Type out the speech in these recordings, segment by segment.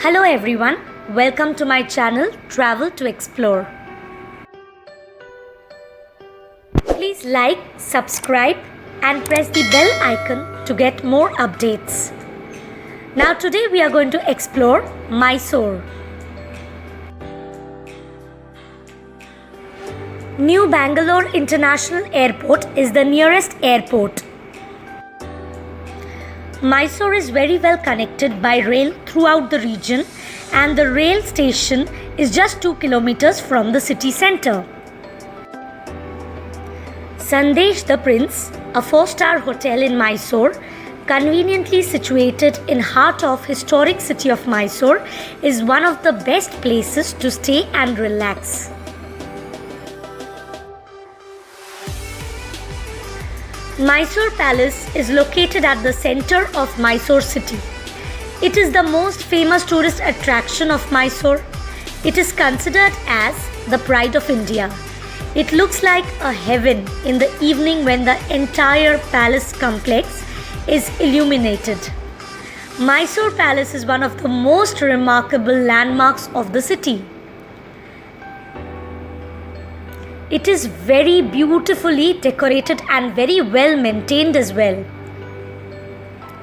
Hello everyone, welcome to my channel Travel to Explore. Please like, subscribe and press the bell icon to get more updates. Now today we are going to explore Mysore. New Bangalore International Airport is the nearest airport. Mysore is very well connected by rail throughout the region and the rail station is just 2 kilometers from the city centre. Sandesh the Prince, a 4-star hotel in Mysore, conveniently situated in heart of historic city of Mysore, is one of the best places to stay and relax. Mysore Palace is located at the center of Mysore city. It is the most famous tourist attraction of Mysore. It is considered as the pride of India. It looks like a heaven in the evening when the entire palace complex is illuminated. Mysore Palace is one of the most remarkable landmarks of the city. It is very beautifully decorated and very well maintained as well.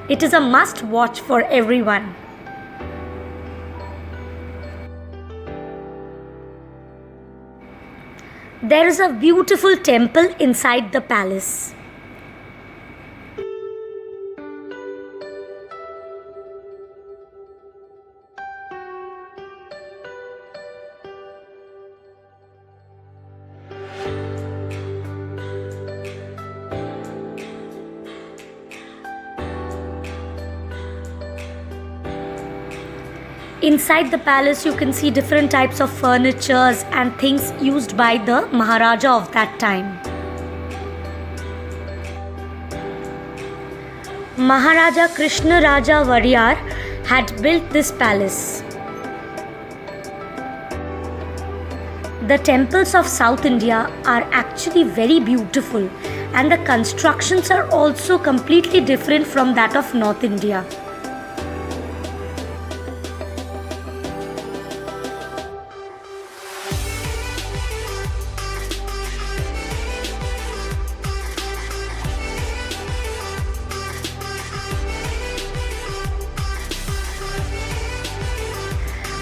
It is a must watch for everyone. There is a beautiful temple inside the palace. Inside the palace you can see different types of furnitures and things used by the Maharaja of that time. Maharaja Krishna Raja Wariyar had built this palace. The temples of South India are actually very beautiful and the constructions are also completely different from that of North India.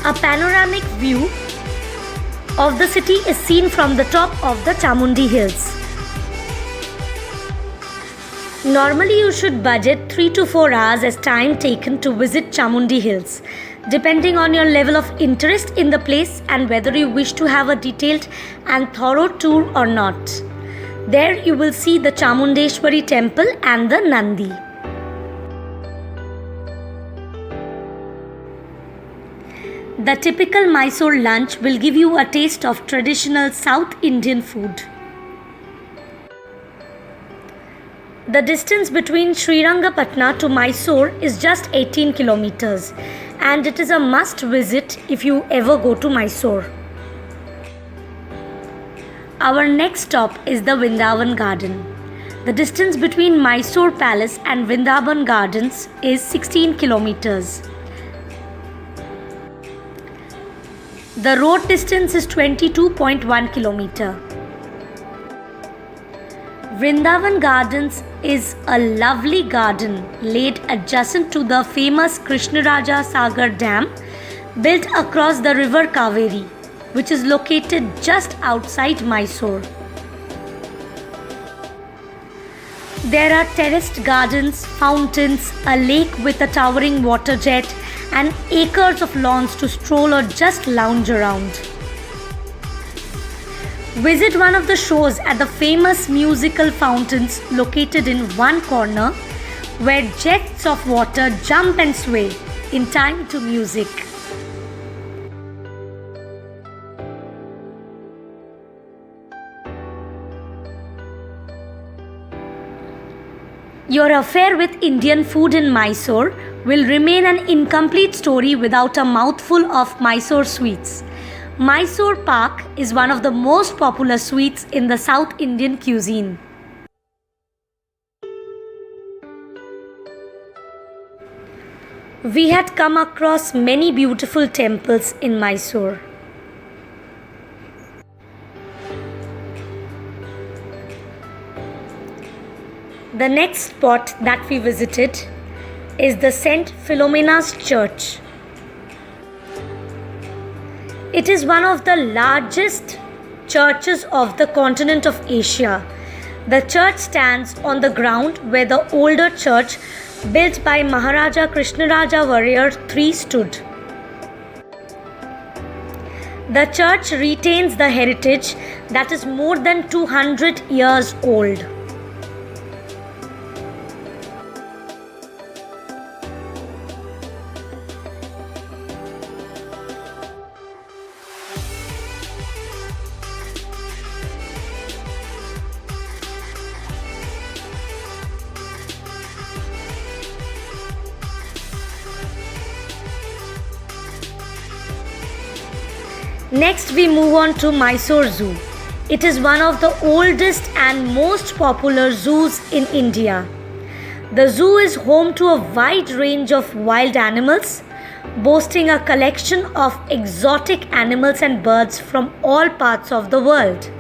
A panoramic view of the city is seen from the top of the Chamundi Hills. Normally you should budget 3 to 4 hours as time taken to visit Chamundi Hills, depending on your level of interest in the place and whether you wish to have a detailed and thorough tour or not. There you will see the Chamundeshwari temple and the Nandi. The typical Mysore lunch will give you a taste of traditional South Indian food. The distance between Srirangapatna to Mysore is just 18 kilometers and it is a must visit if you ever go to Mysore. Our next stop is the Vrindavan Garden. The distance between Mysore Palace and Vrindavan Gardens is 16 kilometers. The road distance is 22.1 km. Vrindavan Gardens is a lovely garden laid adjacent to the famous Krishnaraja Sagar Dam built across the river Kaveri, which is located just outside Mysore. There are terraced gardens, fountains, a lake with a towering water jet, and acres of lawns to stroll or just lounge around. Visit one of the shows at the famous musical fountains located in one corner where jets of water jump and sway in time to music. Your affair with Indian food in Mysore will remain an incomplete story without a mouthful of Mysore sweets. Mysore Pak is one of the most popular sweets in the South Indian cuisine. We had come across many beautiful temples in Mysore. The next spot that we visited is the St. Philomena's Church. It is one of the largest churches of the continent of Asia. The church stands on the ground where the older church built by Maharaja Krishnaraja Warrior III stood. The church retains the heritage that is more than 200 years old. Next, we move on to Mysore Zoo. It is one of the oldest and most popular zoos in India. The zoo is home to a wide range of wild animals, boasting a collection of exotic animals and birds from all parts of the world.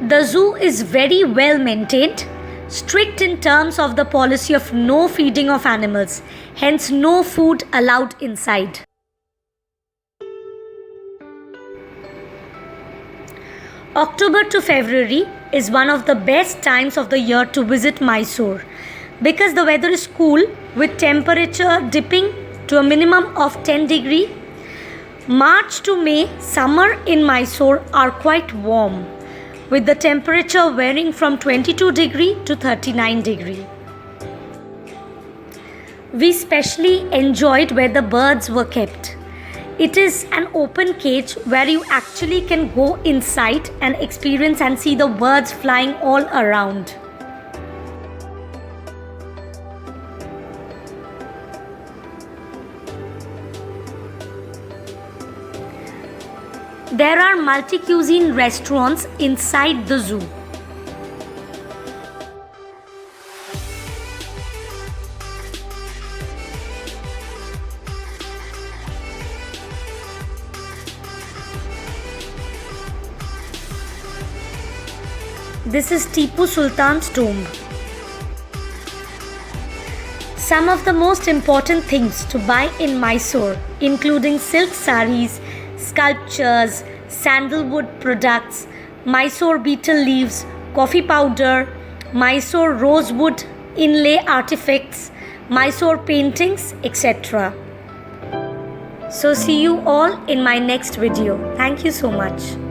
The zoo is very well maintained, strict in terms of the policy of no feeding of animals, hence no food allowed inside. October to February is one of the best times of the year to visit Mysore because the weather is cool with temperature dipping to a minimum of 10 degree. March to May, summer in Mysore are quite warm with the temperature varying from 22 degree to 39 degree. We especially enjoyed where the birds were kept. It is an open cage where you actually can go inside and experience and see the birds flying all around. There are multi-cuisine restaurants inside the zoo. This is Tipu Sultan's tomb. Some of the most important things to buy in Mysore, including silk saris, sculptures, sandalwood products, Mysore betel leaves, coffee powder, Mysore rosewood inlay artifacts, Mysore paintings, etc. So see you all in my next video. Thank you so much.